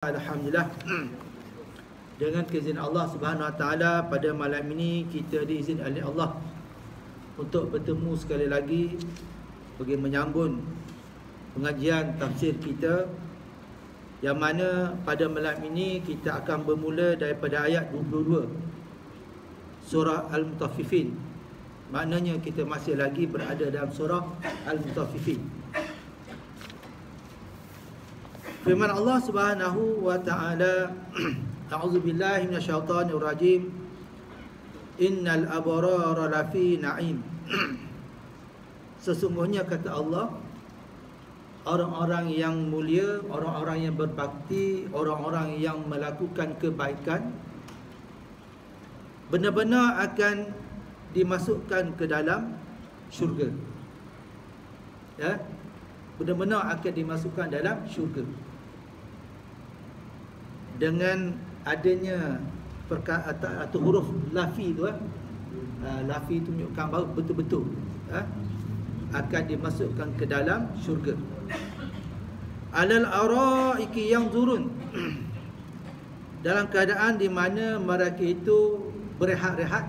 Alhamdulillah, dengan keizin Allah Subhanahu Wa Taala pada malam ini kita diizin oleh Allah untuk bertemu sekali lagi bagi menyambung pengajian tafsir kita, yang mana pada malam ini kita akan bermula daripada ayat 22 surah Al-Mutaffifin. Maknanya kita masih lagi berada dalam surah Al-Mutaffifin. Firman Allah Subhanahu wa Ta'ala, A'udzubillahi minasyaitonir rajim. Innal abrara lafi na'im. Sesungguhnya kata Allah, orang-orang yang mulia, orang-orang yang berbakti, orang-orang yang melakukan kebaikan benar-benar akan dimasukkan ke dalam syurga. Ya, benar-benar akan dimasukkan dalam syurga. Dengan adanya atau huruf lafi tu, lafi itu menunjukkan bahawa betul-betul akan dimasukkan ke dalam syurga. Alal araiki yang zurun, dalam keadaan di mana mereka itu berehat-rehat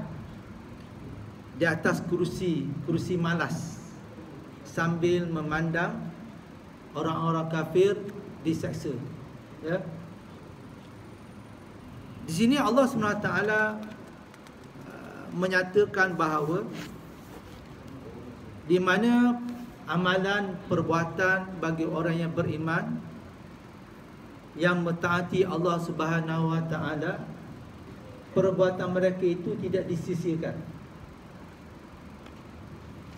di atas kursi malas, sambil memandang orang-orang kafir diseksa. Ya. Di sini Allah SWT menyatakan bahawa di mana amalan perbuatan bagi orang yang beriman yang mentaati Allah Subhanahu Wa Taala, perbuatan mereka itu tidak disisihkan.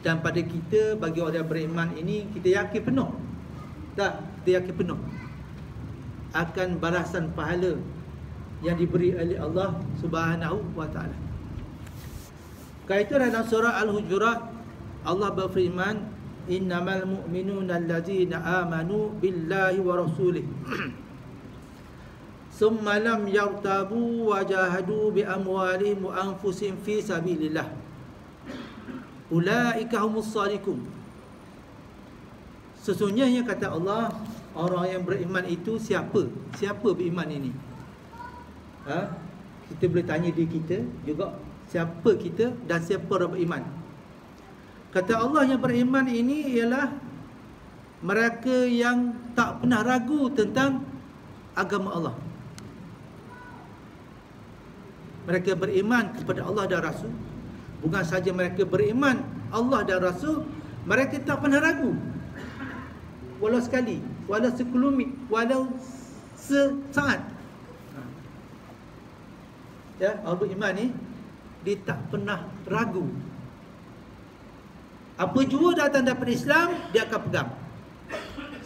Dan pada kita, bagi orang yang beriman ini, kita yakin penuh, kita yakin penuh akan balasan pahala yang diberi oleh Allah Subhanahu wa Ta'ala. Kerana itu dalam surah Al-Hujurat Allah berfirman, innamal mu'minuna allazina amanu billahi wa rasulih summa lam yartabu wa jahadu bi amwalihim wa anfusihim fi sabilillah ulaika humus shadiqun. Sesungguhnya kata Allah, orang yang beriman itu siapa? Siapa beriman ini? Kita boleh tanya diri kita juga, siapa kita dan siapa orang beriman. Kata Allah, yang beriman ini ialah mereka yang tak pernah ragu tentang agama Allah. Mereka beriman kepada Allah dan Rasul. Bukan saja mereka beriman Allah dan Rasul, mereka tak pernah ragu, walau sekali, walau sekelumit, walau sesaat. Ya, orang beriman ni dia tak pernah ragu. Apa jua datang daripada Islam, dia akan pegang.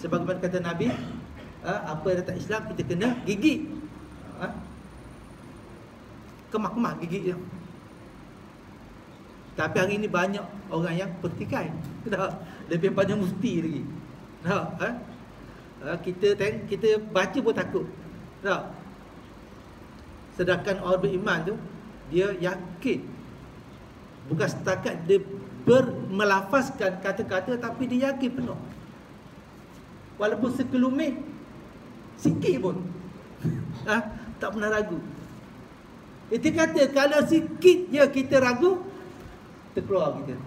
Sebagaimana kata Nabi, apa yang datang Islam kita kena gigit. Kemah-kemah gigit dia. Tapi hari ini banyak orang yang pertikai. Lebih banyak mufti lagi. Kita baca pun takut. Sedangkan orang beriman tu, dia yakin. Bukan setakat dia melafazkan kata-kata, tapi dia yakin penuh. Walaupun sekelumit, sikit pun tak pernah ragu. Itu kata kalau sikit je kita ragu, terkeluar kita,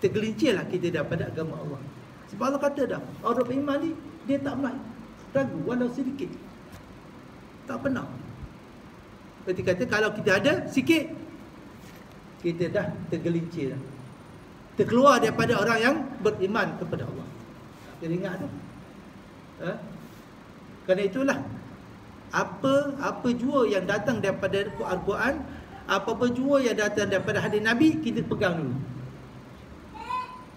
tergelincirlah kita daripada agama Allah. Sebab Allah kata dah, orang beriman ni dia tak pernah ragu walau sedikit. Tak pernah. Berarti kata kalau kita ada sikit, kita dah tergelincir dah, terkeluar daripada orang yang beriman kepada Allah. Kita ingat tu. Kerana itulah, apa jua yang datang daripada Al-Quran, apa jua yang datang daripada hadis Nabi, kita pegang dulu.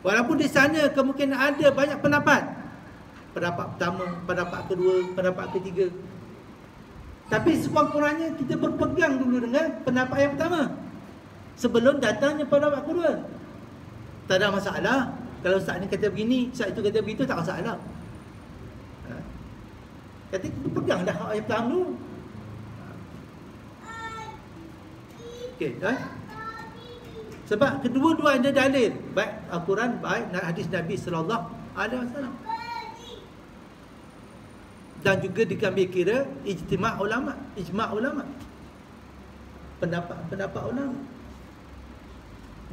Walaupun di sana kemungkinan ada banyak pendapat. Pendapat pertama, pendapat kedua, pendapat ketiga. Tapi sekurang-kurangnya kita berpegang dulu dengan pendapat yang pertama sebelum datangnya pendapat kedua. Tak ada masalah. Kalau ustaz ni kata begini, ustaz itu kata begitu, tak masalah. Kata kita pegang dah hak yang pertama dulu. Okey, sebab kedua-dua ada dalil, baik Al-Quran, baik hadis Nabi sallallahu alaihi wasallam. dan juga diambil kira ijma' ulama, pendapat ulama.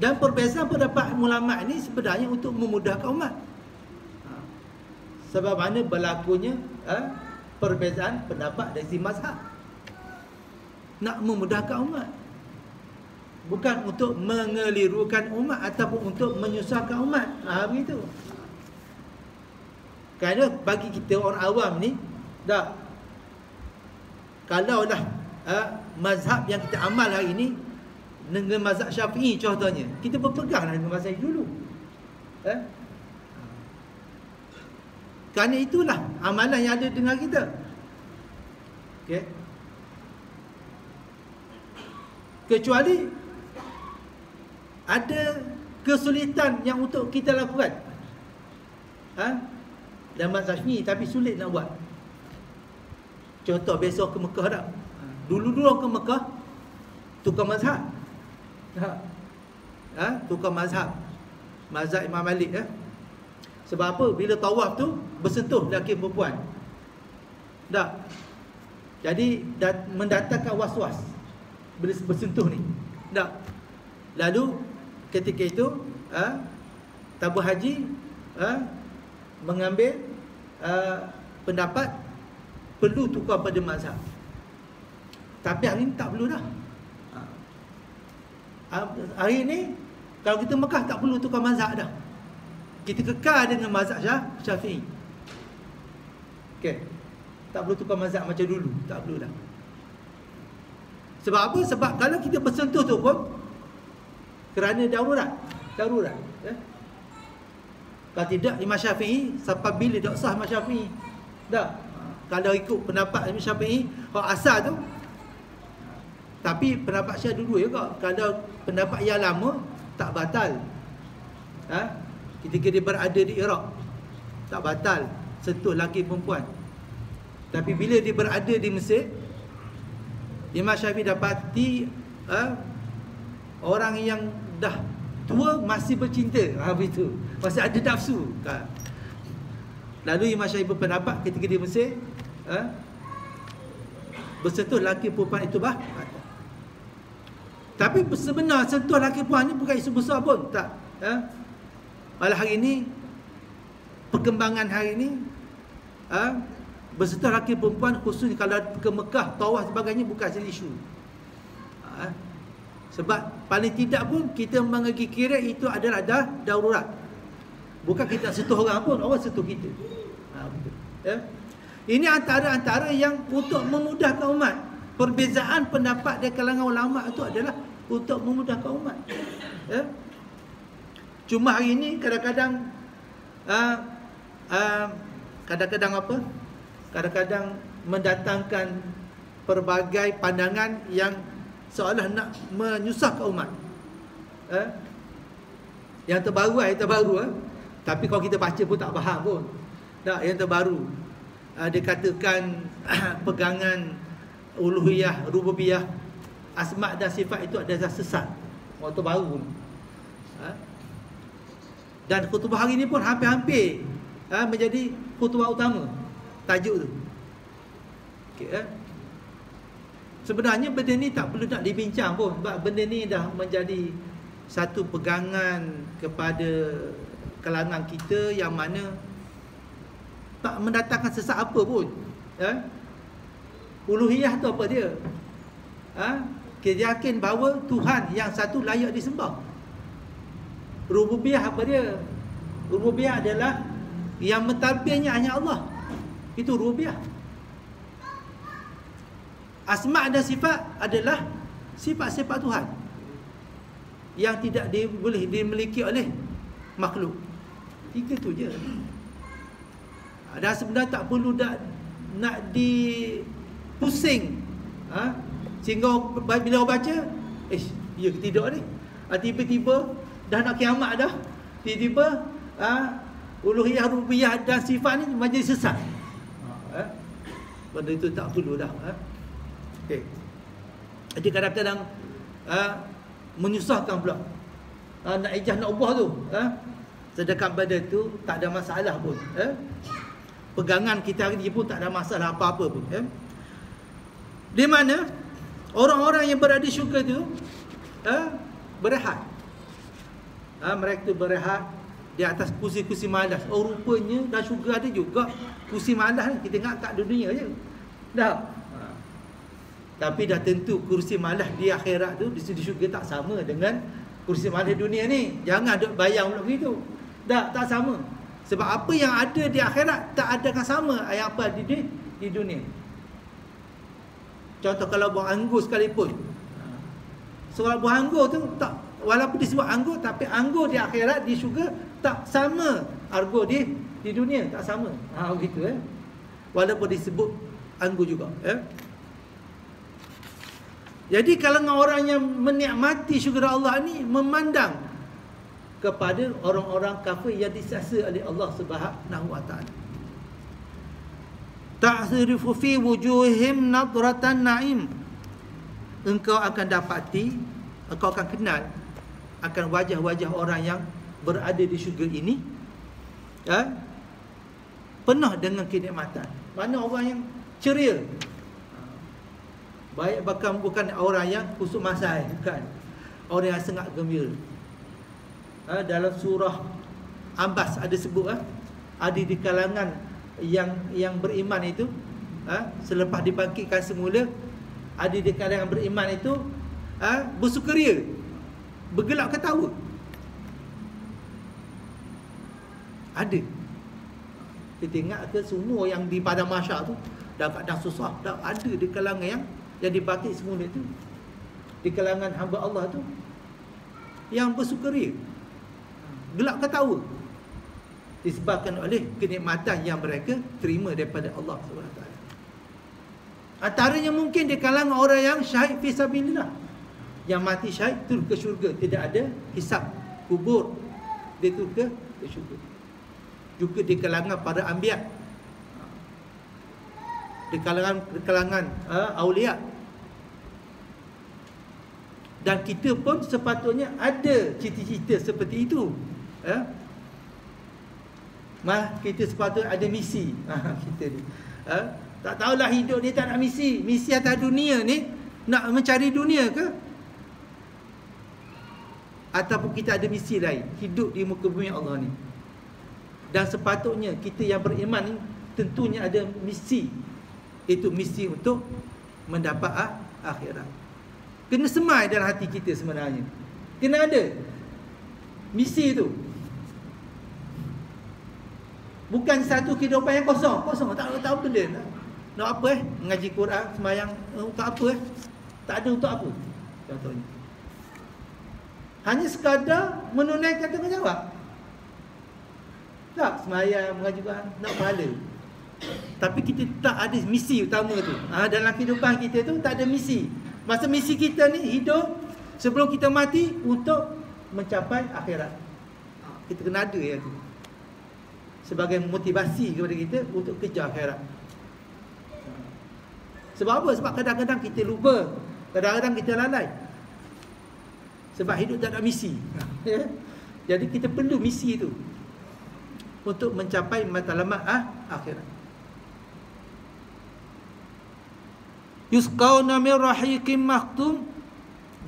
Dan perbezaan pendapat ulama ini sebenarnya untuk memudahkan umat. Sebab mana berlakunya perbezaan pendapat dari mazhab, nak memudahkan umat, bukan untuk mengelirukan umat ataupun untuk menyusahkan umat. Begitu. Kerana bagi kita orang awam ni, kalaulah mazhab yang kita amal hari ni dengan mazhab Syafi'i contohnya, kita berpeganglah dengan mazhab dulu. Kerana itulah amalan yang ada dengan kita. Okey. Kecuali ada kesulitan yang untuk kita lakukan dan mazhab Syafi'i, tapi sulit nak buat. Contoh, besok ke Mekah tak? Dulu-dulu ke Mekah tukar mazhab. Tukar mazhab Imam Malik. Sebab apa? Bila tawaf tu bersentuh lelaki perempuan. Tak. Jadi mendatangkan was-was bila bersentuh ni. Tak. Lalu ketika itu tabur haji mengambil pendapat perlu tukar pada mazhab. Tapi hari ni tak perlu dah. Hari ni kalau kita Mekah tak perlu tukar mazhab dah. Kita kekal dengan mazhab Syafi'i. Okey. Tak perlu tukar mazhab macam dulu, tak perlu dah. Sebab apa? Sebab kalau kita bersentuh tu pun kerana darurat. Kalau tidak, Imam Syafi'i sampai bila tak sah Imam Syafi'i? Tak. Kalau ikut pendapat Imam Syafi'i, kalau asal tu, tapi pendapat Syekh dulu juga. Kalau pendapat yang lama tak batal. Ketika dia berada di Iraq, tak batal sentuh lelaki perempuan. Tapi bila dia berada di Mesir, Imam Syafi'i dapati orang yang dah tua masih bercinta. Begitu. Masih ada nafsu. Lalu Imam Syafi'i berpendapat ketika di Mesir, bersentuh lelaki perempuan itu batal. Tapi sebenarnya sentuh lelaki perempuan ni bukan isu besar pun. Tak. Malah hari ini, perkembangan hari ini, bersentuh lelaki perempuan khususnya kalau ke Mekah, tawaf sebagainya bukan jadi isu. Sebab paling tidak pun kita mengkira itu adalah dah darurat. Bukan kita sentuh orang pun, orang sentuh kita. Ini antara yang untuk memudahkan umat. Perbezaan pendapat dari kalangan ulama itu adalah untuk memudahkan umat. Cuma hari ini kadang-kadang kadang-kadang mendatangkan pelbagai pandangan yang seolah nak menyusahkan umat. Yang terbaru tapi kalau kita baca pun tak faham pun. Tak, yang terbaru dikatakan pegangan uluhiyah, rububiyah, asma' dan sifat itu adalah sesat. Waktu baru. Dan khutbah hari ini pun hampir-hampir menjadi khutbah utama. Tajuk tu. Okay, sebenarnya benda ni tak perlu nak dibincang pun. Sebab benda ni dah menjadi satu pegangan kepada kalangan kita yang mana tak mendatangkan sesat apa pun. Uluhiyah tu apa dia? Kita yakin bahawa Tuhan yang satu layak disembah. Rububiyah apa dia? Rububiyah adalah yang mentadbirnya hanya Allah. Itu rububiyah. Asma' dan sifat adalah sifat-sifat Tuhan yang tidak boleh dimiliki oleh makhluk. Tiga tu je. Dan sebenarnya tak perlu nak dipusing. Sehingga bila orang baca, ya ke tidak ni? Tiba-tiba dah nak kiamat dah, tiba-tiba uluhiyah, rububiyah dan sifat ni menjadi sesat. Benda itu tak perlu dah. Okay. Jadi kadang-kadang menyusahkan pula. Nak ijah nak ubah tu, sedangkan benda tu tak ada masalah pun. pegangan kita hari ni pun tak ada masalah apa-apa pun. Di mana orang-orang yang berada di syurga tu berehat. Mereka tu berehat di atas kursi-kursi malas. Rupanya dah syurga ada juga kursi malas ni. Kita ingat kat dunia je. Dah. Tapi dah tentu kursi malas di akhirat tu, di syurga tak sama dengan kursi malas dunia ni. Jangan duk bayang pula begitu. Tak sama. Sebab apa yang ada di akhirat tak adakan sama yang apa di dunia. Contoh kalau buah anggur sekalipun. Soal buah anggur tu tak, walaupun disebut anggur, tapi anggur di akhirat di syurga tak sama anggur di dunia, tak sama. Begitu walaupun disebut anggur juga. Jadi kalangan orang yang menikmati syurga Allah ni memandang kepada orang-orang kafir yang disiksa oleh Allah Subhanahu wa taala. Ta'rifu fi wujuhihim nadratan na'im. Engkau akan dapati, engkau akan kenal akan wajah-wajah orang yang berada di syurga ini penuh dengan kenikmatan. Mana orang yang ceria. Baik bahkan bukan orang yang kusuk masai, bukan. Orang yang sangat gembira. Dalam surah Ambas ada sebut ada di kalangan yang beriman itu selepas dibangkitkan semula, ada di kalangan beriman itu bersukaria, bergelak ketawa. Ada. Kita ingat ke semua yang di padang mahsyar tu dah susah, dah ada di kalangan yang dibangkit semula tu, di kalangan hamba Allah tu yang bersukaria, gelak ketawa, disebabkan oleh kenikmatan yang mereka terima daripada Allah SWT. Antaranya mungkin di kalangan orang yang syahid fi sabilillah, yang mati syahid turun ke syurga, tidak ada hisab kubur, dia turun ke syurga. Juga di kalangan para anbiya, di kalangan aulia. Dan kita pun sepatutnya ada cita-cita seperti itu. Kita sepatutnya ada misi. Kita ni tak tahulah hidup ni tak nak misi. Misi atas dunia ni nak mencari dunia ke? Ataupun kita ada misi lain, hidup di muka bumi Allah ni. Dan sepatutnya kita yang beriman ni tentunya ada misi. Itu misi untuk mendapat akhirat. Kena semai dalam hati kita sebenarnya. Kena ada misi tu. Bukan satu kehidupan yang kosong. Tak tahu benda. Nak apa mengaji Quran, sembahyang, untuk apa tak ada untuk apa. Contohnya. Hanya sekadar menunaikan tanggungjawab. Tak sembahyang, mengaji Quran, nak pahala. Tapi kita tak ada misi utama tu. Dalam kehidupan kita tu tak ada misi. Masa misi kita ni hidup sebelum kita mati untuk mencapai akhirat. Kita kena ada yang tu sebagai motivasi kepada kita untuk kejar akhirat. Sebab apa? Sebab kadang-kadang kita lupa, kadang-kadang kita lalai. Sebab hidup tak ada misi. Jadi kita perlu misi itu untuk mencapai matlamat akhirat. Yusqawna min rahiqin makhtum,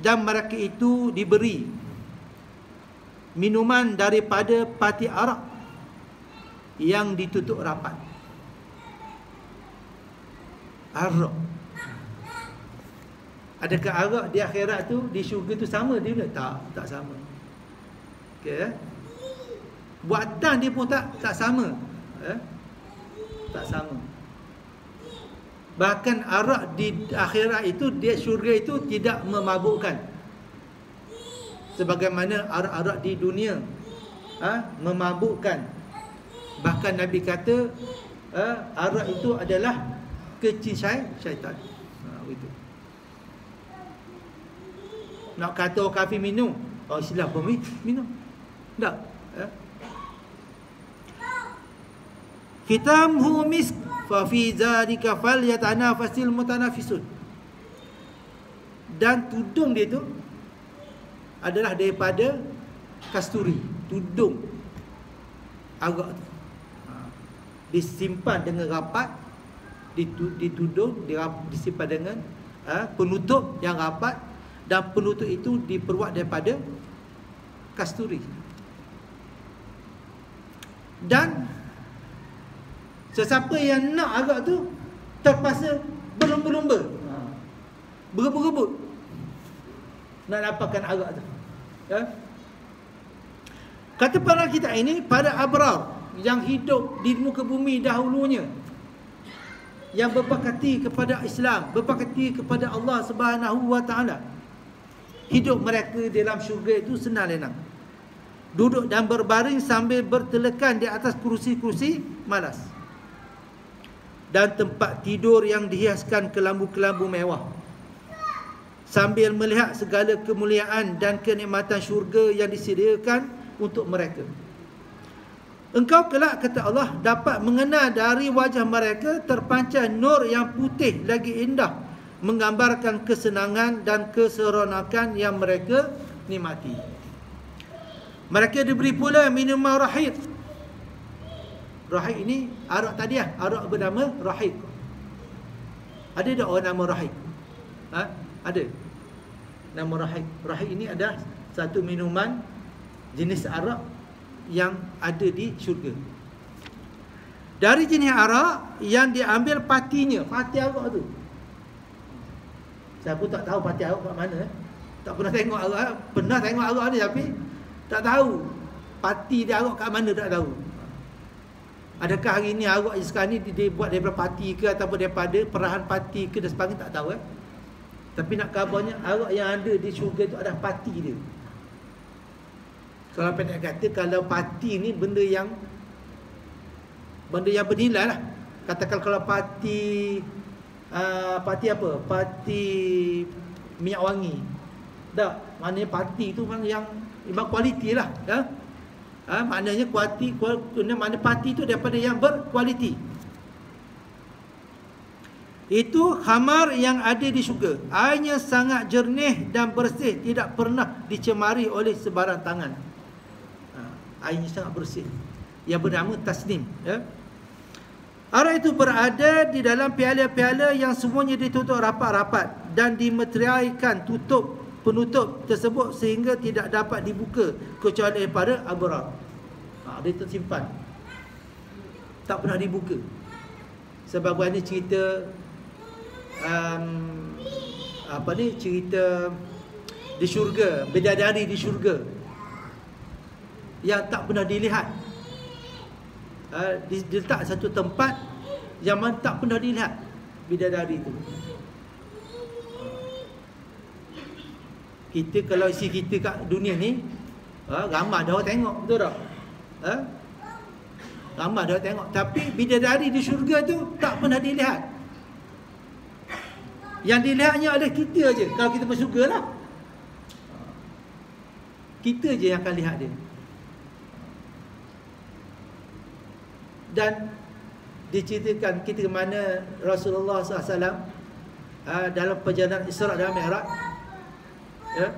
dan mereka itu diberi minuman daripada pati arak yang ditutup rapat. Arak. Adakah arak di akhirat tu, di syurga tu sama dia? Tak sama. Okey. Buatan dia pun tak sama. Tak sama. Bahkan arak di akhirat itu, dia syurga itu tidak memabukkan. Sebagaimana arak-arak di dunia memabukkan. Bahkan Nabi kata arak itu adalah kecil syaitan. Itu. Nak kata orang kafir minum, Islam pun minum. Tak. Khitamhu misk fa fi zalika falyatanafasil mutanafisun. Dan tudung dia tu adalah daripada kasturi, tudung arak tu. disimpan dengan rapat, ditudung, disimpan dengan penutup yang rapat, dan penutup itu diperbuat daripada kasturi. Dan sesiapa yang nak arak tu terpaksa berlumba-lumba, berebut-rebut nak dapatkan arak tu. Kata para kita ini, pada abrar yang hidup di muka bumi dahulunya, yang berbakti kepada Islam, berbakti kepada Allah Subhanahu wa taala, hidup mereka dalam syurga itu senang lenang. Duduk dan berbaring sambil bertelekan di atas kerusi-kerusi malas, dan tempat tidur yang dihiaskan kelambu-kelambu mewah, sambil melihat segala kemuliaan dan kenikmatan syurga yang disediakan untuk mereka. Engkau kelak, kata Allah, dapat mengenal dari wajah mereka terpancar nur yang putih lagi indah, menggambarkan kesenangan dan keseronokan yang mereka nikmati. Mereka diberi pula minuman rahid. Rahid ini arak tadi lah, arak bernama rahid. Ada tak orang nama rahid? Ada nama rahid. Rahid ini adalah satu minuman jenis arak yang ada di syurga. Dari jenis arak yang diambil patinya, pati arak tu. Saya pun tak tahu pati arak kat mana. Tak pernah tengok arak. Pernah tengok arak ni tapi tak tahu pati dia arak kat mana, tak tahu. Adakah hari ni arak sekarang ni dibuat daripada pati ke ataupun daripada perahan pati ke dan sebagainya, tak tahu. Tapi nak kabarnya arak yang ada di syurga tu adalah pati dia. Kalau pendek kata, kalau pati ni benda yang bernilai lah. Katakan kalau pati pati apa? Pati minyak wangi. Tak, maknanya pati tu yang memang kualiti lah, ya. Maknanya kualiti, maknanya pati tu daripada yang berkualiti. Itu khamar yang ada di syurga. Airnya sangat jernih dan bersih, tidak pernah dicemari oleh sebarang tangan. Airnya sangat bersih, yang bernama tasnim, ya. Arak itu berada di dalam piala-piala yang semuanya ditutup rapat-rapat dan dimeteraikan penutup tersebut sehingga tidak dapat dibuka kecuali pada abrar. Dia tersimpan, tak pernah dibuka. Sebagaimana cerita cerita di syurga, bidadari di syurga yang tak pernah dilihat, diletak satu tempat yang mana tak pernah dilihat bidadari itu. Kita kalau isi kita kat dunia ni, ramai dah orang tengok, betul tak? Ramai dah orang tengok. Tapi bidadari di syurga tu tak pernah dilihat. Yang dilihatnya adalah kita je. Kalau kita masuk syurga lah, kita je yang akan lihat dia. Dan diceritakan kita mana Rasulullah SAW dalam perjalanan Isra' dan Mi'raj, ya,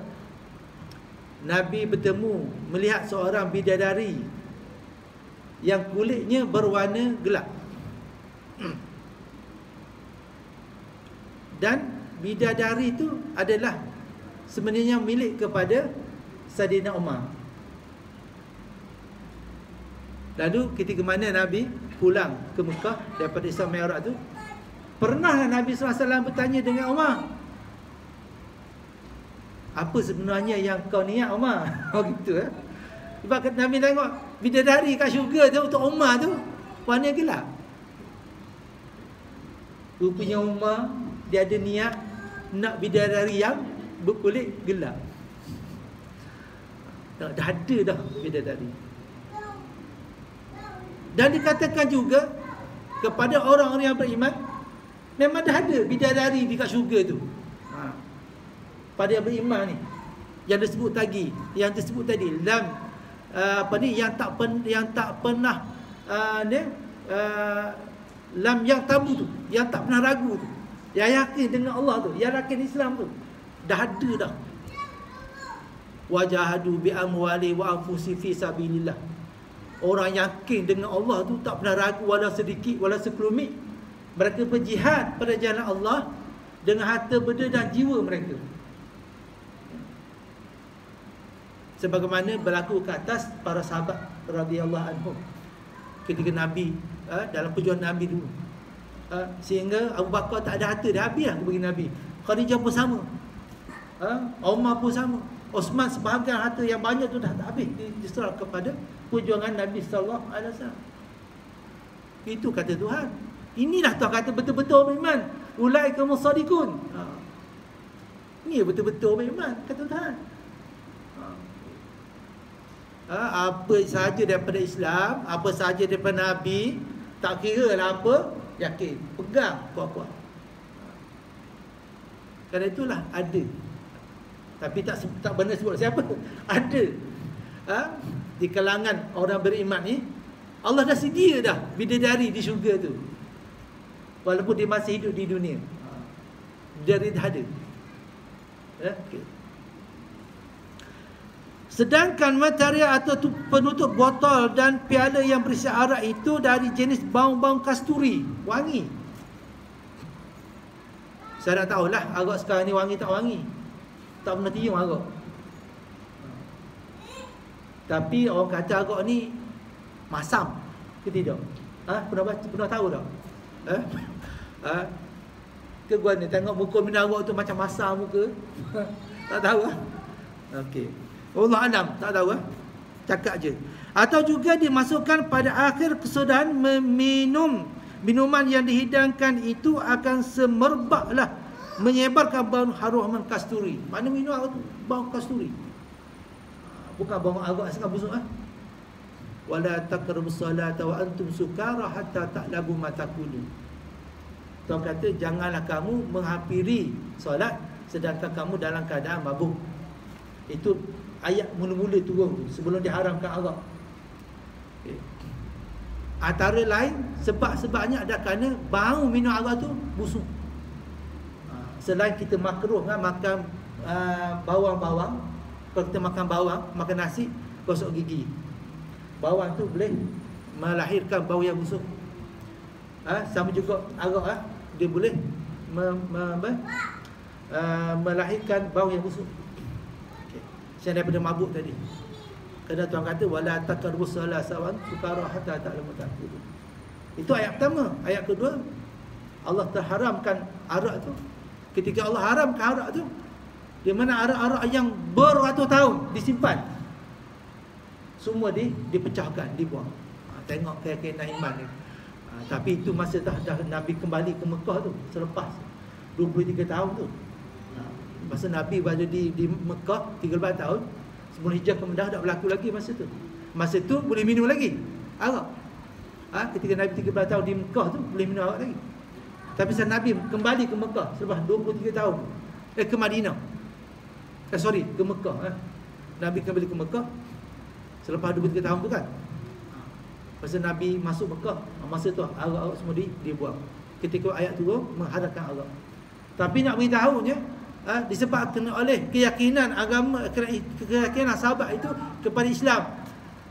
Nabi bertemu, melihat seorang bidadari yang kulitnya berwarna gelap. Dan bidadari itu adalah sebenarnya milik kepada Saidina Umar. Lalu ketika mana Nabi pulang ke Mekah daripada Isra' Mi'raj tu, pernahlah Nabi SAW bertanya dengan Umar, apa sebenarnya yang kau niat, Umar? Oh gitu, sebab Nabi tengok bidadari kat syurga tu untuk Umar tu warna gelap. Rupanya Umar dia ada niat nak bidadari yang berkulit gelap. Dah ada dah bidadari. Dan dikatakan juga kepada orang-orang yang beriman, memang dah ada bidadari di kat syurga tu. Pada yang beriman ni, yang disebut tadi, lam yang tak pernah lam yang tabu tu, yang tak pernah ragu tu, yang yakin dengan Allah tu, yang yakin Islam tu, dah ada dah. Wajahadu bi amwali wa anfusi fi sabilillah. Orang yakin dengan Allah tu tak pernah ragu walau sedikit, walau sekelumit. Mereka berjihad pada jalan Allah dengan harta benda dan jiwa mereka. Sebagaimana berlaku ke atas para sahabat radhiyallahu anhum ketika Nabi dalam perjuangan Nabi dulu. Sehingga Abu Bakar tak ada harta, dah habis aku bagi Nabi. Khadijah pun sama. Umar pun sama. Osman sebahagian harta yang banyak tu dah tak habis, diserah kepada perjuangan Nabi sallallahu alaihi wasallam. Itu kata Tuhan. Inilah Tuhan kata betul-betul beriman. Ulaika musaddiqun. Ini betul-betul beriman kata Tuhan. Apa sahaja daripada Islam, apa sahaja daripada Nabi, tak kira lah apa, yakin, pegang kuat-kuat. Kerana itulah ada. Tapi tak benar sebut siapa. Ada. Di kalangan orang beriman ni, Allah dah sedia dah bidadari di syurga tu. Walaupun dia masih hidup di dunia. Dia dah ada. Okay. Sedangkan material atau penutup botol dan piala yang berisi arak itu dari jenis baung-baung kasturi, wangi. Saya nak tahulah arak sekarang ni wangi tak wangi. Tak pernah tium arak. Tapi orang kata arak ni masam ke tidak? Pernah tahu tak? Ke gua ni tengok muka minum arak tu macam masam muka. Tak tahu ah. Okey. Allah alam, tak tahu cakap je. Atau juga dimasukkan pada akhir kesudahan meminum minuman yang dihidangkan itu akan semerbaklah menyebarkan bau harum kasturi. Mana minum arak tu bau kasturi. Bukan bau arak sangat busuk Wala taqrabus salata wa antum sukara hatta ta'lamu ma taqulun. Tuhan kata janganlah kamu menghampiri solat sedangkan kamu dalam keadaan mabuk. Itu ayat mula-mula turun sebelum diharamkan arak. Okay. Antara lain sebab-sebabnya ada kerana bau minum arak tu busuk. Selain kita makruh makan bawang-bawang, kalau kita makan bawang, makan nasi, gosok gigi. Bawang tu boleh melahirkan bau yang busuk. Sama juga arak dia boleh melahirkan bau yang busuk. Saya daripada mabuk tadi. Kerana Tuhan kata wala taqrabus salata wa antum sukara hatta ta'lamu ma taqulun. Itu ayat pertama. Ayat kedua, Allah terharamkan arak tu. Ketika Allah haramkan arak tu, di mana arak-arak yang beratus tahun disimpan, semua dipecahkan, dibuang. Tengok keyakinan iman ni. Tapi itu masa dah Nabi kembali ke Mekah tu, selepas 23 tahun tu. Masa Nabi berada di Mekah 13 tahun, sebelum hijrah ke Madinah tak berlaku lagi masa tu. Masa tu boleh minum lagi arak. Ketika Nabi 13 tahun di Mekah tu boleh minum arak lagi. Tapi saat Nabi kembali ke Mekah selepas 23 tahun ke Madinah. Ke Mekah. Nabi kembali ke Mekah selepas 23 tahun tu kan. Masa Nabi masuk Mekah, masa tu arak-arak semua dibuang. Ketika ayat turun mengharamkan arak. Tapi nak beritahunya disebabkan oleh keyakinan agama, keyakinan sahabat itu kepada Islam.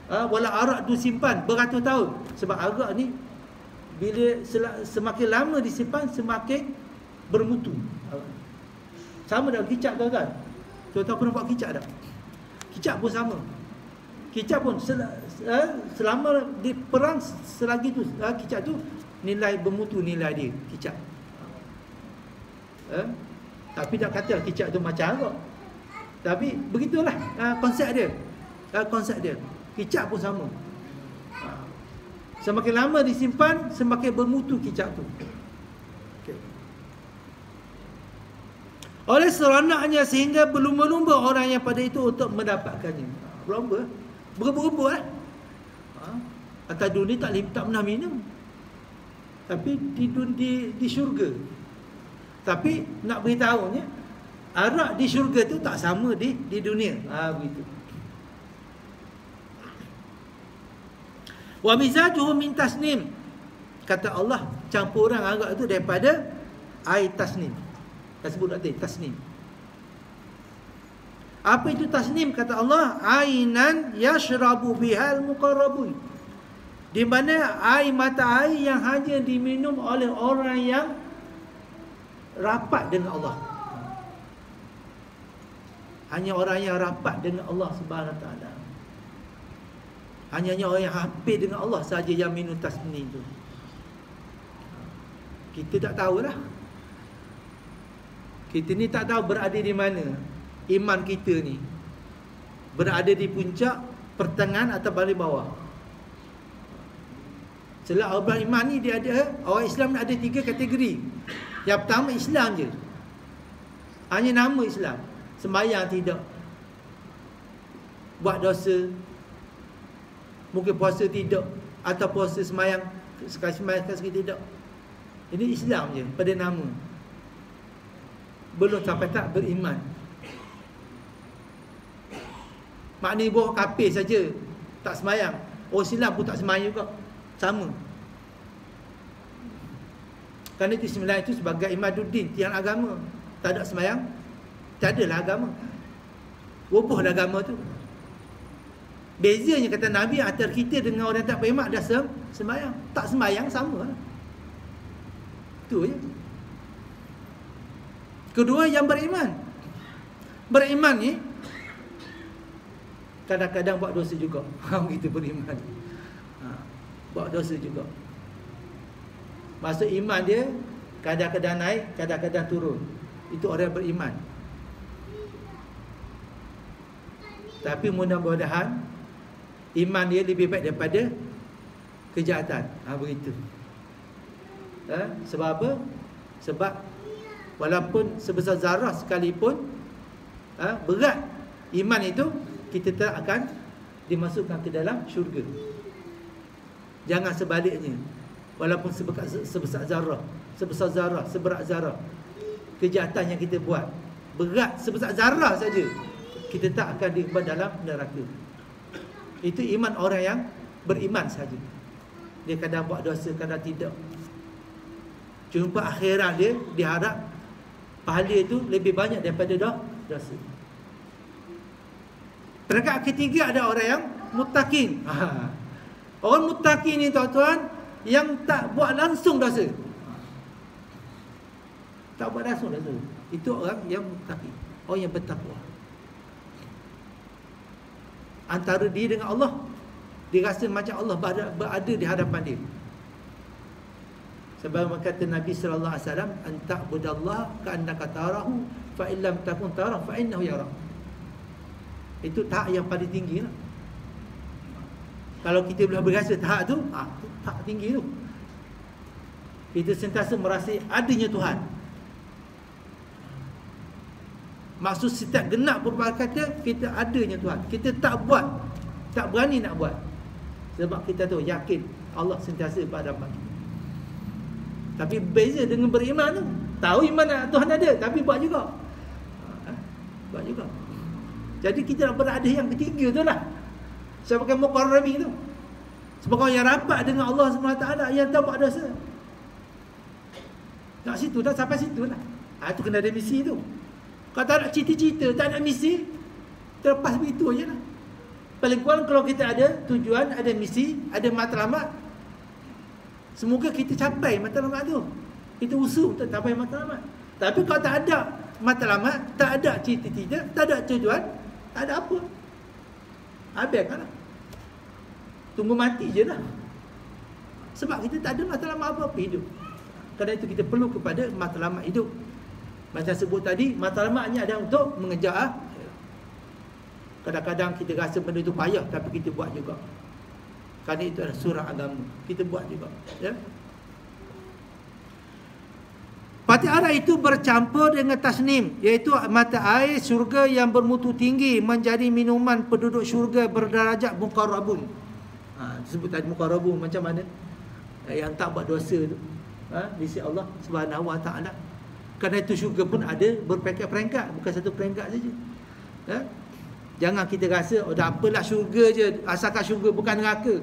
Wala arak tu simpan beratus tahun. Sebab arak ni bila semakin lama disimpan semakin bermutu. Sama dengan kicap kan? Tuan-tuan pernah buat kicap tak? Kicap pun sama. Kicap pun selama di perang selagi tu kicap tu nilai bermutu nilai dia kicap. Tapi tak kata kicap tu macam arak. Tapi begitulah konsep dia. Konsep dia. Kicap pun sama. Semakin lama disimpan semakin bermutu kicap tu. Okay. Oleh seronoknya sehingga berlumba-lumba orang yang pada itu untuk mendapatkannya. Berlumba, berebut-rebut Atas dunia tak pernah minum. Tapi di syurga. Tapi nak beritahunya arak di syurga tu tak sama di dunia. Begitu. Wa mizajuhu min tasnim. Kata Allah, campuran arak itu daripada air tasnim. Dah sebut tadi tasnim. Apa itu tasnim? Kata Allah, ainan yashrabu bihal muqarrabun. Di mana air mata air yang hanya diminum oleh orang yang rapat dengan Allah. Hanya orang yang rapat dengan Allah Subhanahu Wa Taala. Hanya orang yang hampir dengan Allah saja yang minum tasnim tu. Kita tak tahulah. Kita ni tak tahu berada di mana iman kita ni. Berada di puncak, pertengahan atau paling bawah. Sebab orang iman ni dia ada, orang Islam ni ada 3 kategori. Yang pertama Islam je. Hanya nama Islam. Sembahyang tidak. Buat dosa. Mungkin puasa tidak. Atau puasa sembahyang sekali tidak. Ini Islam je pada nama. Belum sampai tak beriman. Maknanya buah kafir saja tak sembahyang. Orang Islam pun tak sembahyang juga. Sama. Kerana itu sembahyang itu sebagai imaduddin, tiang agama. Tak ada sembahyang, tak adalah agama. Robohlah agama tu. Bezanya kata Nabi antara kita dengan orang tak beriman dah sembahyang. Tak sembahyang sama lah. Itu je. Kedua yang beriman. Beriman ni kadang-kadang buat dosa juga. Kita beriman. Buat dosa juga. Maksud iman dia kadang-kadang naik, kadang-kadang turun. Itu orang beriman. Tapi mudah-mudahan iman dia lebih baik daripada kejahatan. Begitu. Sebab apa? Sebab walaupun sebesar zarah sekalipun berat iman itu, kita tak akan dimasukkan ke dalam syurga. Jangan sebaliknya. Walaupun sebesar zarah, seberat zarah, kejahatan yang kita buat berat sebesar zarah saja, kita tak akan diubah dalam neraka. Itu iman orang yang beriman saja. Dia kadang buat dosa, kadang tidak. Jumpa akhirat dia, diharap pahala itu lebih banyak daripada dosa. Peringkat ketiga ada orang yang muttaqin. Orang muttaqin ni tuan-tuan, yang tak buat langsung dosa. Tak buat langsung dosa. Itu orang yang muttaqin, orang yang bertakwa. Antara dia dengan Allah, dia rasa macam Allah berada di hadapan dia. Sebab kata Nabi sallallahu alaihi wasallam, "Anta'budallaha ka'annaka tarahu, fa illam takun tarahu fa innahu yarak." Itu tahap yang paling tinggi lah. Kalau kita boleh berasa tahap tu, tahap tinggi tu. Kita sentiasa merasa adanya Tuhan. Maksud setiap genap beberapa kata, kita adanya Tuhan. Kita tak buat, tak berani nak buat. Sebab kita tu yakin Allah sentiasa pada hadapan kita. Tapi beza dengan beriman tu, tahu iman Tuhan ada, tapi buat juga. Buat juga. Jadi kita nak berada yang ketiga tu lah. Sebagai muqarrabin tu. Sebagai yang rapat dengan Allah SWT, yang tak buat dosa. Tak situ dah, sampai situ lah. Itu kena ada misi tu. Kalau tak nak cita-cita, tak nak misi, terlepas begitu je lah. Paling kurang kalau kita ada tujuan, ada misi, ada matlamat, semoga kita capai matlamat tu. Kita usaha untuk capai matlamat. Tapi kalau tak ada matlamat, tak ada cita-cita, tak ada tujuan, tak ada apa, habiskan lah. Tunggu mati je lah. Sebab kita tak ada matlamat apa-apa hidup. Kerana itu kita perlu kepada matlamat hidup. Macam sebut tadi, matlamatnya ada untuk mengejar. Kadang-kadang kita rasa benda itu payah, tapi kita buat juga. Kerana itu adalah surah agama, kita buat juga, ya. Pati arah itu bercampur dengan tasnim, iaitu mata air syurga yang bermutu tinggi, menjadi minuman penduduk syurga berdarajat muqarrabun. Disebut tadi muqarrabun macam mana? Yang tak buat dosa tu, di sisi Allah Subhanahu Wa Taala. Kerana itu syurga pun ada berperingkat-peringkat, bukan satu peringkat saja. Jangan kita rasa dah apalah syurga je, asalkan syurga bukan neraka.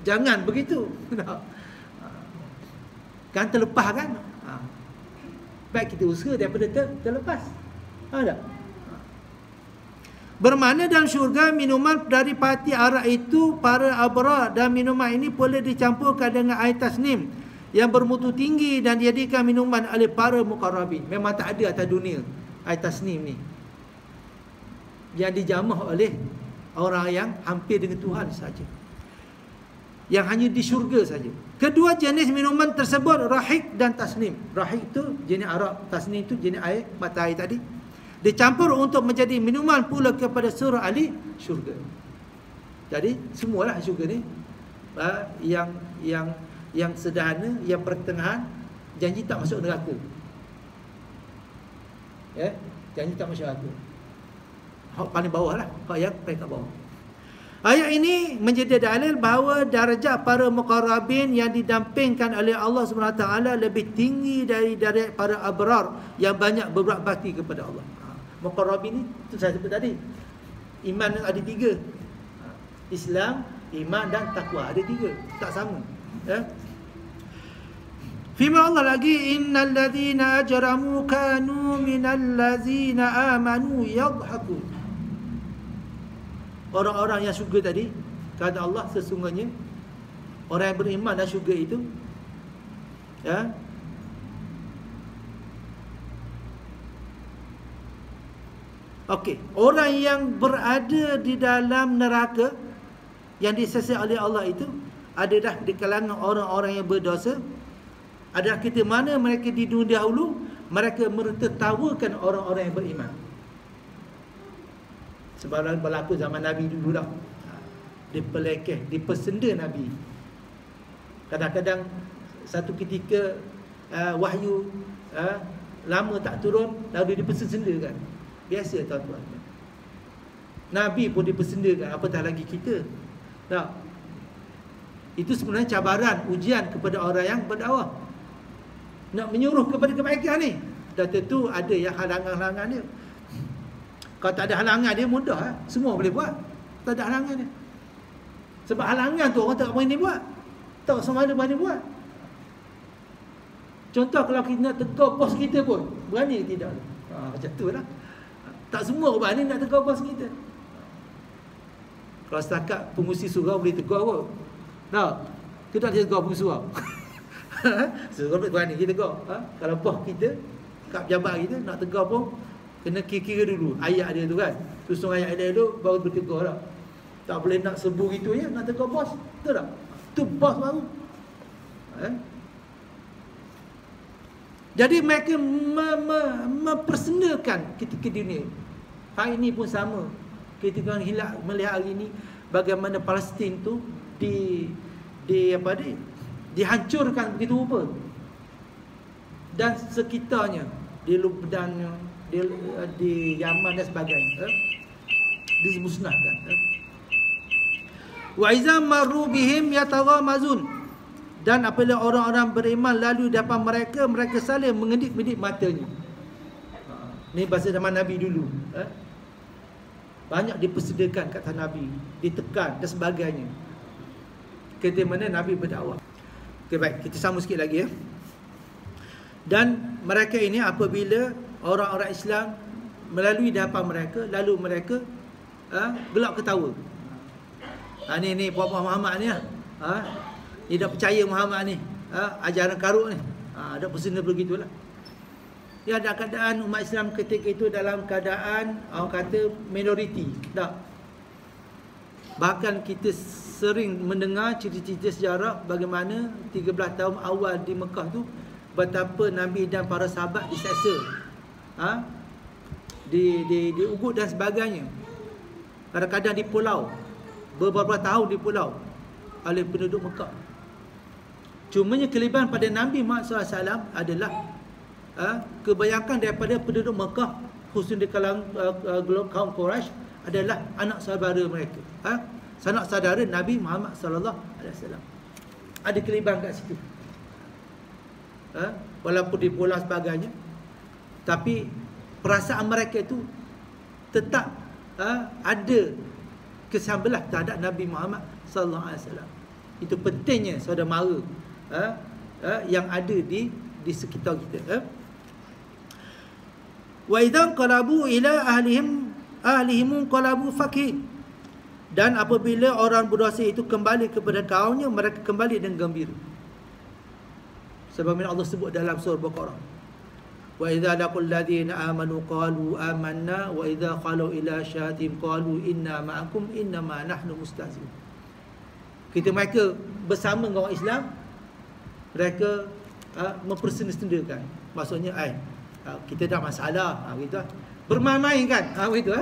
Jangan begitu. Kan terlepas kan? Baik kita usaha daripada terlepas. Tak? Bermakna dalam syurga minuman dari parti arak itu para abrar, dan minuman ini boleh dicampurkan dengan air tasnim yang bermutu tinggi dan dijadikan minuman oleh para muqarrabin. Memang tak ada atas dunia air tasnim ni, yang dijamah oleh orang yang hampir dengan Tuhan saja, yang hanya di syurga saja. Kedua jenis minuman tersebut rahik dan tasnim. Rahik tu jenis arak, tasnim tu jenis air, mata air tadi, dicampur untuk menjadi minuman pula kepada seluruh ahli syurga. Jadi semualah syurga ni yang sederhana, yang pertengahan, janji tak masuk neraka. Ya, janji tak masuk neraka. Hak paling bawah lah, hak yang paling kat bawah. Ayat ini menjadi dalil bahawa darjat para muqarrabin yang didampingkan oleh Allah SWT lebih tinggi dari para abrar yang banyak berbuat bakti kepada Allah. Muqarrabin ni tu saya sebut tadi, iman ada 3. Islam, iman dan takwa, ada 3, tak sama. Ya. Firman Allah lagi, innal ladzina ajramu kanu minal ladzina amanu yadhhakun. Orang-orang yang syurga tadi, kata Allah, sesungguhnya orang yang beriman dalam syurga itu, ya, okey, orang yang berada di dalam neraka yang disesat oleh Allah itu adalah di kalangan orang-orang yang berdosa. Adalah kita mana mereka di dunia dahulu mereka mentertawakan orang-orang yang beriman. Sebab berlaku zaman Nabi dulu dah, dipelekeh, dipesenda Nabi. Kadang-kadang satu ketika wahyu lama tak turun, lalu dipesendakan. Biasa tuan-tuan. Nabi pun dipersendakan, apatah lagi kita. Tak. Itu sebenarnya cabaran, ujian kepada orang yang berdakwah, nak menyuruh kepada kebaikan ni. Dan tentu ada yang halangan-halangan dia. Kalau tak ada halangan dia mudah, semua boleh buat. Tak ada halangan dia. Sebab halangan tu orang tak berani buat, tak semua ada berani buat. Contoh kalau kita nak tegur bos kita pun, berani ke tidak? Macam tu lah. Tak semua berani nak tegur bos kita. Kalau setakat pengurusi surau boleh tegur kot. Tak, kita tak tegur pengurusi surau. Surau berani kita tegur. Kalau bos kita, kat pejabat kita nak tegur pun kena kira-kira dulu ayat dia tu kan. Susun ayat dia dulu baru bertegur lah. Tak boleh nak serbu gitu je nak tegur bos. Betul tak? Tu bos baru. Jadi mereka mempersendakan ketika dunia. Hari ini pun sama. Kita kan melihat hari ini bagaimana Palestin tu dihancurkan begitu rupa. Dan sekitarnya di Lebanon, di Yaman dan sebagainya, dimusnahkan. Wa iza marru bihim yataghamazun. Dan apabila orang-orang beriman lalu di depan mereka, mereka saling mengedik-medik matanya. Ni bahasa zaman Nabi dulu. Banyak dipersedakan kata Nabi, ditekan dan sebagainya. Ketika mana Nabi berdakwah. Okey, baik, kita sambung sikit lagi ya. Dan mereka ini apabila orang-orang Islam melalui di hadapan mereka, lalu mereka gelak ketawa. Ni puan-puan Muhammad ni lah. Dia dah percaya Muhammad ni, ajaran karut ni. Ada persenda begitulah. Ya, ada keadaan umat Islam ketika itu dalam keadaan orang kata minoriti. Tak. Bahkan kita sering mendengar cerita-cerita sejarah bagaimana 13 tahun awal di Mekah tu betapa Nabi dan para sahabat diseksa. Diugut dan sebagainya. Kadang-kadang di pulau, beberapa tahun di pulau oleh penduduk Mekah. Cumanya kelebihan pada Nabi Muhammad SAW adalah kebanyakan daripada penduduk Mekah, khususnya di kalangan kaum Quraisy, adalah anak saudara mereka. Sanak saudara Nabi Muhammad SAW. Ada kelebihan kat situ. Walaupun di pulau sebagainya, tapi perasaan mereka itu tetap ada kesambelah terhadap Nabi Muhammad SAW. Itu pentingnya saudara mara yang ada di sekitar kita. Wa idzan qalabu ila ahlihim ahlihim qalabu fakih. Dan apabila orang berdosa itu kembali kepada kaumnya, mereka kembali dengan gembira. Sebagaimana Allah sebut dalam surah Baqarah, wa idza laqul ladzina amanu qalu amanna wa idza qalu ila syatim qalu inna ma'akum innama nahnu mustahzi'un. Kita mereka bersama dengan orang Islam, mereka mempersendakan. Maksudnya kita dah masalah, gitu. Bermain-main kan, gitu.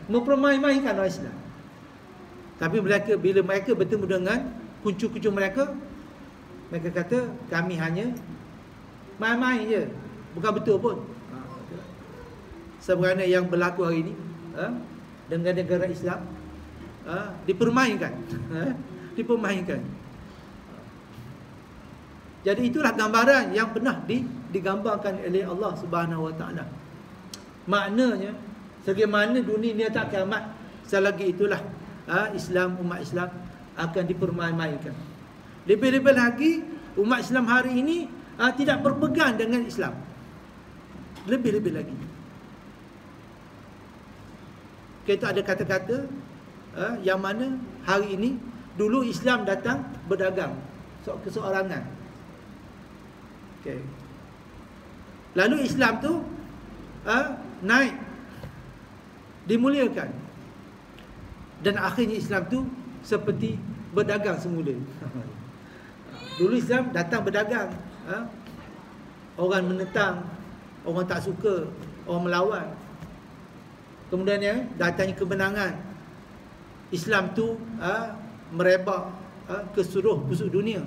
Mempermain-mainkan orang Islam. Tapi bila mereka bertemu dengan kuncu-kuncu mereka, mereka kata kami hanya main-main je, bukan betul pun. Sebagaimana yang berlaku hari ini dengan negara Islam, dipermainkan. Dipermainkan. Jadi itulah gambaran yang pernah digambarkan oleh Allah Subhanahu Wa Taala. Maknanya sebagaimana dunia ni tak kiamat, selagi itulah Islam, umat Islam akan dipermain-mainkan. Lebih-lebih lagi umat Islam hari ini tidak berpegang dengan Islam. Lebih-lebih lagi. Kita ada kata-kata yang mana hari ini, dulu Islam datang berdagang, keseorangan. Okay. Lalu Islam tu naik, dimuliakan, dan akhirnya Islam tu seperti berdagang semula. Dulu Islam datang berdagang, orang menentang, orang tak suka, orang melawan. Kemudian datangnya kemenangan, Islam tu merebak ke seluruh penjuru dunia.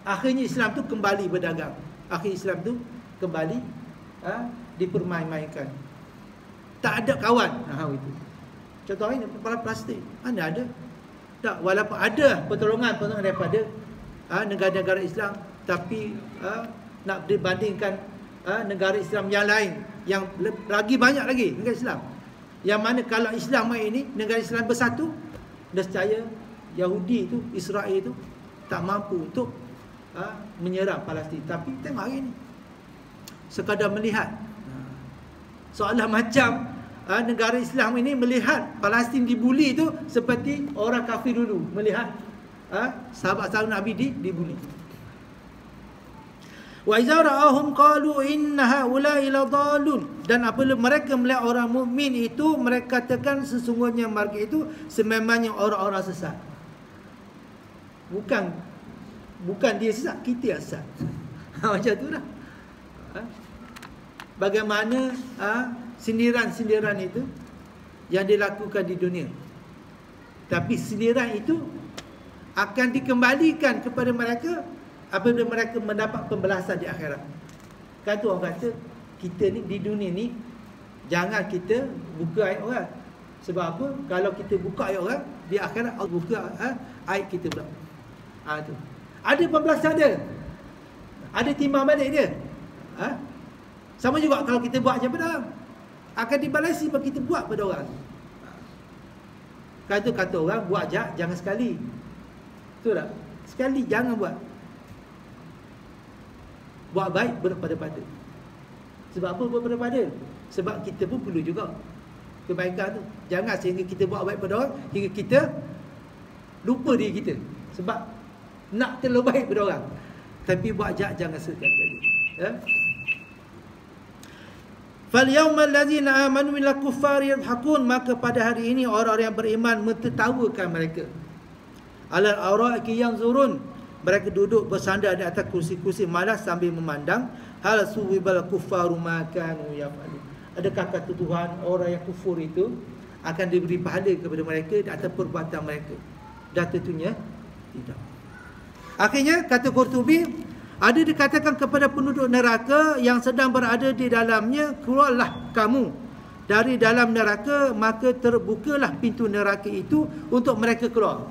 Akhirnya Islam tu kembali berdagang. Akhirnya Islam tu kembali dipermain-mainkan. Tak ada kawan. Itu. Contohnya plastik. Mana ada? Tak, walaupun ada pertolongan daripada negara-negara Islam, tapi nak dibandingkan negara Islam yang lain yang lagi banyak lagi negara Islam, yang mana kalau Islam ini negara Islam bersatu, nescaya Yahudi itu, Israel itu tak mampu untuk menyerang Palestin. Tapi tengok hari ini, sekadar melihat, seolah macam negara Islam ini melihat Palestin dibuli itu seperti orang kafir dulu melihat sahabat-sahabat Nabi dibuli. Wa iza ra'ahum qalu inna haula'i ladallun. Dan apabila mereka melihat orang mukmin itu, mereka katakan sesungguhnya mereka itu sememangnya orang-orang sesat. Bukan dia sesat, kita yang sesat. Macam tu lah. Bagaimana sindiran-sindiran itu yang dilakukan di dunia. Tapi sindiran itu akan dikembalikan kepada mereka apabila mereka mendapat pembalasan di akhirat. Kan tu orang kata, kita ni di dunia ni jangan kita buka aib orang. Sebab apa? Kalau kita buka aib orang, di akhirat Allah buka aib kita pula. Tu. Ada pembalasan dia. Ada timbang balik dia. Sama juga kalau kita buat macam mana, akan dibalasi kalau kita buat pada orang. Kata orang, buat jahat jangan sekali. Betul tak? Sekali jangan buat. Buat baik berpada-pada. Sebab apa berpada-pada? Sebab kita pun perlu juga kebaikan tu. Jangan sehingga kita buat baik pada orang hingga kita lupa diri kita. Sebab nak terlalu baik pada orang. Tapi buat jahat jangan sekali. Fal yawmal ladzina amanu minal kuffari yadhakun. Maka pada hari ini orang-orang yang beriman mentertawakan mereka. Alal ara'iki yanzurun. Mereka duduk bersandar di atas kursi-kursi malas sambil memandang. Hal suwibal kuffaru ma kanu yaf'alun. Adakah kata Tuhan orang yang kufur itu akan diberi pahala kepada mereka di atas perbuatan mereka? Dan tentunya tidak. Akhirnya kata Qurtubi, ada dikatakan kepada penduduk neraka yang sedang berada di dalamnya, keluarlah kamu dari dalam neraka, maka terbukalah pintu neraka itu untuk mereka keluar.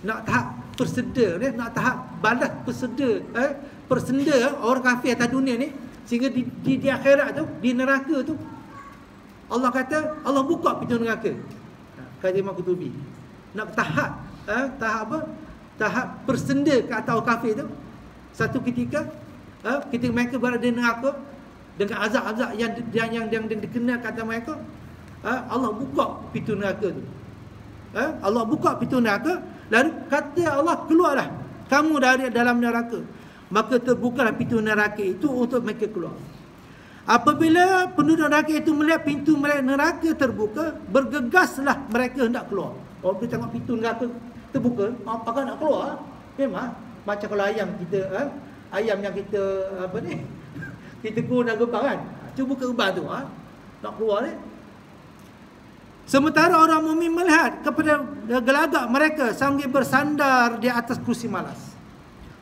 Nak tahap perseda, nak tahap balas persenda orang kafir atas dunia ni, sehingga di akhirat tu, di neraka tu, Allah kata Allah buka pintu neraka. Kata Imam Qurtubi, nak tahap tahap apa? Tahap persenda ke atas orang kafir tu. Satu ketika ketika mereka berada di neraka, dengan azab-azab yang dikenal kata mereka. Allah buka pintu neraka tu. Allah buka pintu neraka, lalu kata Allah, keluarlah kamu dari dalam neraka. Maka terbukalah pintu neraka itu untuk mereka keluar. Apabila penduduk neraka itu melihat pintu neraka terbuka, bergegaslah mereka hendak keluar. Kalau kita tengok pintu neraka terbuka, apakah nak keluar? Memang macam kalau ayam kita, ayam yang kita kita kurang gebang kan, cuba buka gebang tu, nak keluar ni. Sementara orang mukmin melihat kepada gelagak mereka sambil bersandar di atas kursi malas.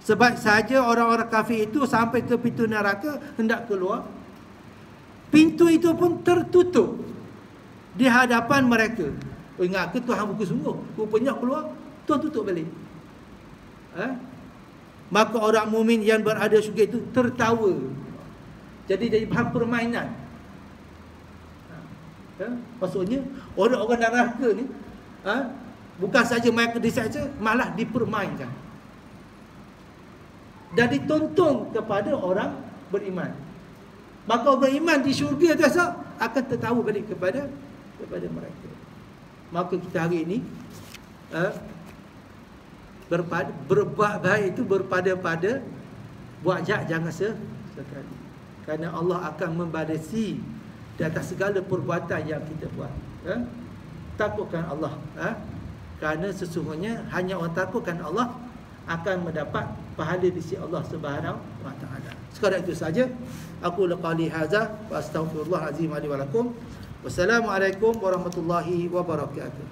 Sebab saja orang-orang kafir itu sampai ke pintu neraka hendak keluar, pintu itu pun tertutup di hadapan mereka. Ingat ke Tuhan buka sungguh, rupanya keluar, Tuhan tutup balik. Maka orang mukmin yang berada syurga itu tertawa. Jadi bahan permainan. Maksudnya orang-orang neraka ni bukan saja mereka disiksa, malah dipermainkan dan ditonton kepada orang beriman. Maka orang beriman di syurga tu akan tertawa balik kepada mereka. Maka kita hari ini berbuat baik itu berpada-pada, buat jahat jangan sekali. Kerana Allah akan membalasi di atas segala perbuatan yang kita buat. Takutkan Allah. Kerana sesungguhnya hanya orang takutkan Allah akan mendapat pahala di sisi Allah Subhanahu wa taala. Sekadar itu saja. Aku laqali hadza wa astaghfirullah azim li wa lakum. Wassalamualaikum warahmatullahi wabarakatuh.